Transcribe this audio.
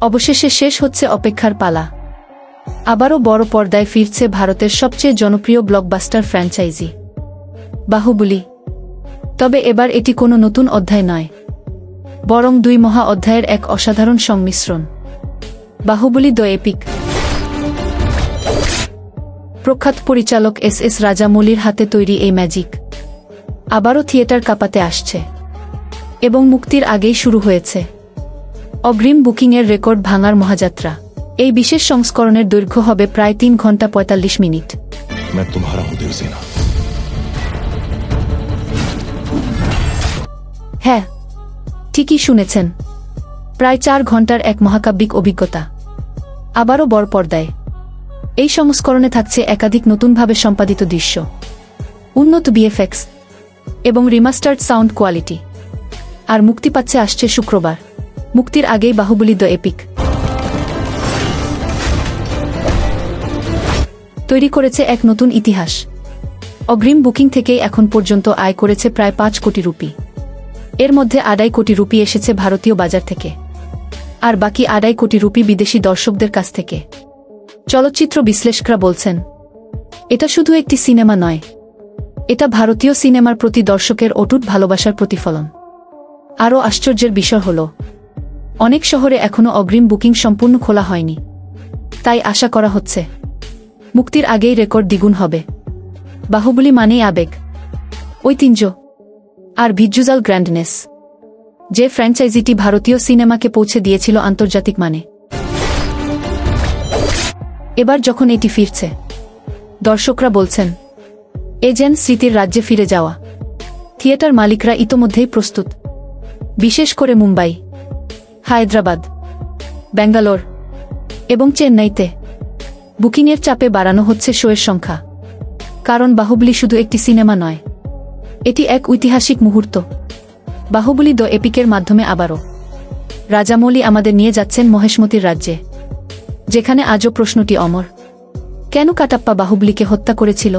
অবশেষে শেষ হচ্ছে অপেক্ষার পালা। আবারও বড় পর্দায় ফিরছে ভারতের সবচেয়ে জনপ্রিয় ব্লকবাস্টার ফ্র্যাঞ্চাইজি বাহুবলী। তবে এবার এটি কোনো নতুন অধ্যায় নয়, বরং দুই মহা অধ্যায়ের এক অসাধারণ সংমিশ্রণ। Baahubali the epic. প্রখ্যাত পরিচালক এস রাজামৌলির হাতে তৈরি এই ম্যাজিক আবারও থিয়েটার কাঁপাতে আসছে এবং মুক্তির আগেই শুরু হয়েছে অগ্রিম বুকিংয়ের রেকর্ড ভাঙার মহাযাত্রা। এই বিশেষ সংস্করণের দৈর্ঘ্য হবে প্রায় 3 ঘন্টা 45 মিনিট। হ্যাঁ, ঠিকই শুনেছেন, প্রায় 4 ঘন্টার এক মহাকাব্যিক অভিজ্ঞতা আবারও বড় পর্দায়। এই সংস্করণে থাকছে একাধিক নতুনভাবে সম্পাদিত দৃশ্য, উন্নত বিএফএক্স এবং রিমাস্টার্ড সাউন্ড কোয়ালিটি। আর মুক্তি পাচ্ছে আসছে শুক্রবার। মুক্তির আগেই বাহুবলী দ্য এপিক তৈরি করেছে এক নতুন ইতিহাস। অগ্রিম বুকিং থেকেই এখন পর্যন্ত আয় করেছে প্রায় 5 কোটি রুপি। এর মধ্যে 2.5 কোটি রুপি এসেছে ভারতীয় বাজার থেকে, আর বাকি 2.5 কোটি রুপি বিদেশি দর্শকদের কাছ থেকে। চলচ্চিত্র বিশ্লেষকরা বলছেন, এটা শুধু একটি সিনেমা নয়, এটা ভারতীয় সিনেমার প্রতি দর্শকের অটুট ভালোবাসার প্রতিফলন। আরও আশ্চর্যের বিষয় হল, অনেক শহরে এখনও অগ্রিম বুকিং সম্পূর্ণ খোলা হয়নি। তাই আশা করা হচ্ছে মুক্তির আগেই রেকর্ড দ্বিগুণ হবে। বাহুবলী মানেই আবেগ, ঐতিহ্য আর ভিজুয়াল গ্র্যান্ডনেস, যে ফ্র্যাঞ্চাইজিটি ভারতীয় সিনেমাকে পৌঁছে দিয়েছিল আন্তর্জাতিক মানে। এবার যখন এটি ফিরছে, দর্শকরা বলছেন এ যেন স্মৃতির রাজ্যে ফিরে যাওয়া। থিয়েটার মালিকরা ইতোমধ্যেই প্রস্তুত, বিশেষ করে মুম্বাই, হায়দ্রাবাদ, ব্যাঙ্গালোর এবং চেন্নাইতে বুকিংয়ের চাপে বাড়ানো হচ্ছে শোয়ের সংখ্যা। কারণ বাহুবলী শুধু একটি সিনেমা নয়, এটি এক ঐতিহাসিক মুহূর্ত। বাহুবলী দ্য এপিকের মাধ্যমে আবারও রাজামৌলি আমাদের নিয়ে যাচ্ছেন মহেশমতির রাজ্যে, যেখানে আজও প্রশ্নটি অমর, কেন কাটাপ্পা বাহুবলীকে হত্যা করেছিল।